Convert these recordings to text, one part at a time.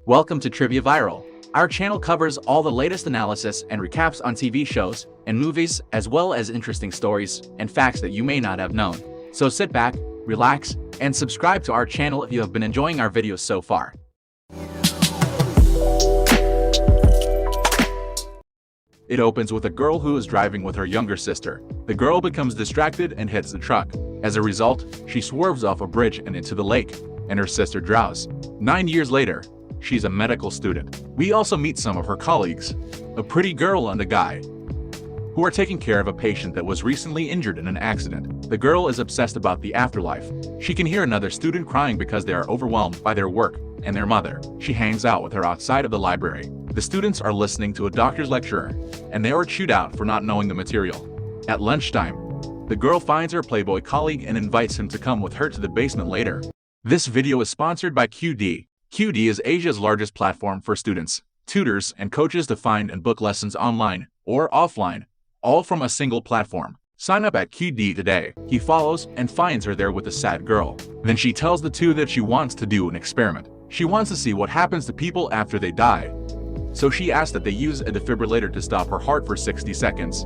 Welcome to Trivia Viral. Our channel covers all the latest analysis and recaps on TV shows and movies, as well as interesting stories and facts that you may not have known. So sit back, relax, and subscribe to our channel if you have been enjoying our videos so far. It opens with a girl who is driving with her younger sister. The girl becomes distracted and hits the truck. As a result, she swerves off a bridge and into the lake, and her sister drowns. 9 years later, she's a medical student. We also meet some of her colleagues, a pretty girl and a guy, who are taking care of a patient that was recently injured in an accident. The girl is obsessed about the afterlife. She can hear another student crying because they are overwhelmed by their work and their mother. She hangs out with her outside of the library. The students are listening to a doctor's lecturer, and they are chewed out for not knowing the material. At lunchtime, the girl finds her Playboy colleague and invites him to come with her to the basement later. This video is sponsored by QD. QD is Asia's largest platform for students, tutors, and coaches to find and book lessons online or offline, all from a single platform. Sign up at QD today. He follows and finds her there with a sad girl. Then she tells the two that she wants to do an experiment. She wants to see what happens to people after they die. So she asks that they use a defibrillator to stop her heart for 60 seconds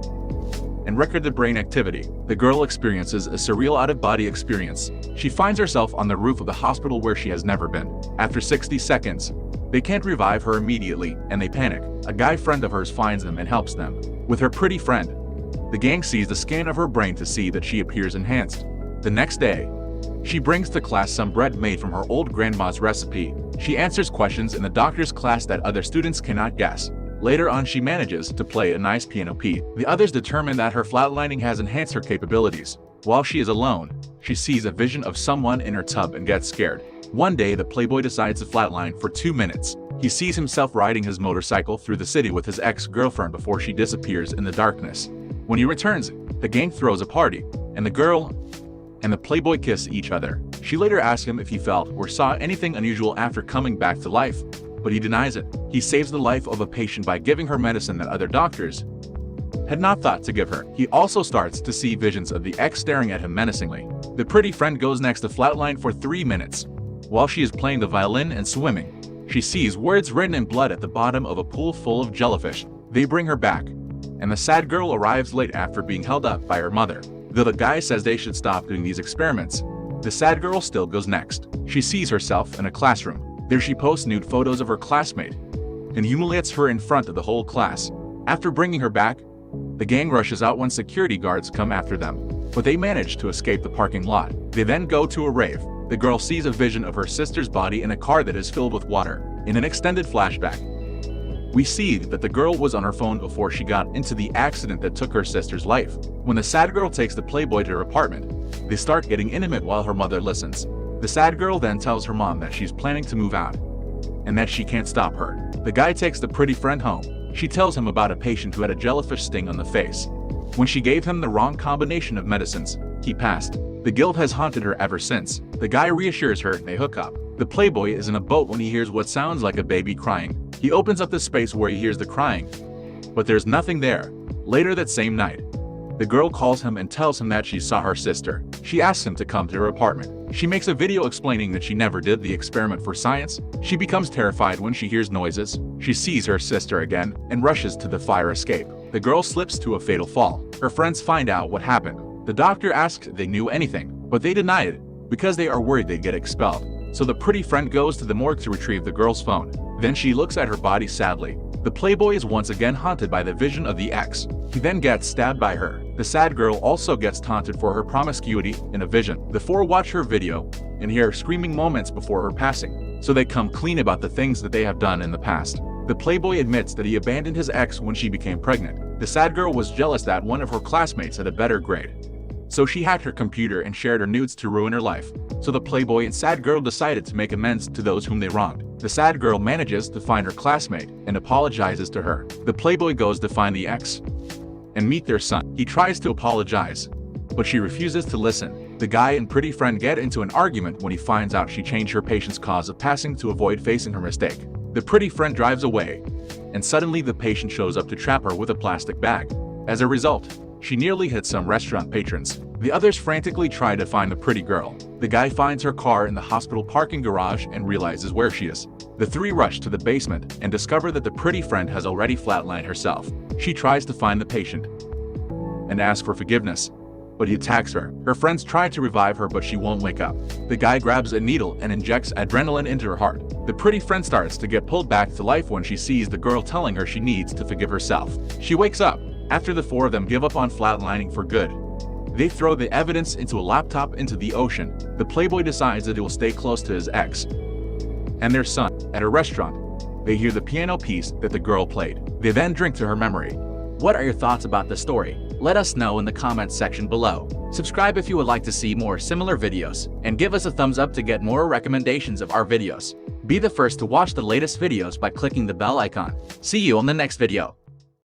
and record the brain activity. The girl experiences a surreal out-of-body experience. She finds herself on the roof of the hospital where she has never been. After 60 seconds, they can't revive her immediately, and they panic. A guy friend of hers finds them and helps them. With her pretty friend, the gang sees the scan of her brain to see that she appears enhanced. The next day, she brings to class some bread made from her old grandma's recipe. She answers questions in the doctor's class that other students cannot guess. Later on, she manages to play a nice piano piece. The others determine that her flatlining has enhanced her capabilities. While she is alone, she sees a vision of someone in her tub and gets scared. One day, the Playboy decides to flatline for 2 minutes. He sees himself riding his motorcycle through the city with his ex-girlfriend before she disappears in the darkness. When he returns, the gang throws a party, and the girl and the Playboy kiss each other. She later asks him if he felt or saw anything unusual after coming back to life, but he denies it. He saves the life of a patient by giving her medicine that other doctors had not thought to give her. He also starts to see visions of the ex staring at him menacingly. The pretty friend goes next to flatline for 3 minutes. While she is playing the violin and swimming, she sees words written in blood at the bottom of a pool full of jellyfish. They bring her back, and the sad girl arrives late after being held up by her mother. Though the guy says they should stop doing these experiments, the sad girl still goes next. She sees herself in a classroom. There she posts nude photos of her classmate and humiliates her in front of the whole class. After bringing her back, the gang rushes out when security guards come after them, but they manage to escape the parking lot. They then go to a rave. The girl sees a vision of her sister's body in a car that is filled with water. In an extended flashback, we see that the girl was on her phone before she got into the accident that took her sister's life. When the sad girl takes the Playboy to her apartment, they start getting intimate while her mother listens. The sad girl then tells her mom that she's planning to move out and that she can't stop her. The guy takes the pretty friend home. She tells him about a patient who had a jellyfish sting on the face. When she gave him the wrong combination of medicines, he passed. The guilt has haunted her ever since. The guy reassures her they hook up. The Playboy is in a boat when he hears what sounds like a baby crying. He opens up the space where he hears the crying, but there's nothing there. Later that same night, the girl calls him and tells him that she saw her sister. She asks him to come to her apartment. She makes a video explaining that she never did the experiment for science. She becomes terrified when she hears noises. She sees her sister again and rushes to the fire escape. The girl slips to a fatal fall. Her friends find out what happened. The doctor asks if they knew anything, but they deny it because they are worried they'd get expelled. So the pretty friend goes to the morgue to retrieve the girl's phone. Then she looks at her body sadly. The Playboy is once again haunted by the vision of the ex. He then gets stabbed by her. The sad girl also gets taunted for her promiscuity in a vision. The four watch her video and hear screaming moments before her passing, so they come clean about the things that they have done in the past. The Playboy admits that he abandoned his ex when she became pregnant. The sad girl was jealous that one of her classmates had a better grade, so she hacked her computer and shared her nudes to ruin her life. So the Playboy and sad girl decided to make amends to those whom they wronged. The sad girl manages to find her classmate and apologizes to her. The Playboy goes to find the ex and meet their son. He tries to apologize, but she refuses to listen. The guy and pretty friend get into an argument when he finds out she changed her patient's cause of passing to avoid facing her mistake. The pretty friend drives away, and suddenly the patient shows up to trap her with a plastic bag. As a result, she nearly hits some restaurant patrons. The others frantically try to find the pretty girl. The guy finds her car in the hospital parking garage and realizes where she is. The three rush to the basement and discover that the pretty friend has already flatlined herself. She tries to find the patient and ask for forgiveness, but he attacks her. Her friends try to revive her, but she won't wake up. The guy grabs a needle and injects adrenaline into her heart. The pretty friend starts to get pulled back to life when she sees the girl telling her she needs to forgive herself. She wakes up after the four of them give up on flatlining for good. They throw the evidence into a laptop into the ocean. The playboy decides that he will stay close to his ex and their son. At a restaurant, they hear the piano piece that the girl played. They then drink to her memory. What are your thoughts about the story? Let us know in the comments section below. Subscribe if you would like to see more similar videos, and give us a thumbs up to get more recommendations of our videos. Be the first to watch the latest videos by clicking the bell icon. See you on the next video.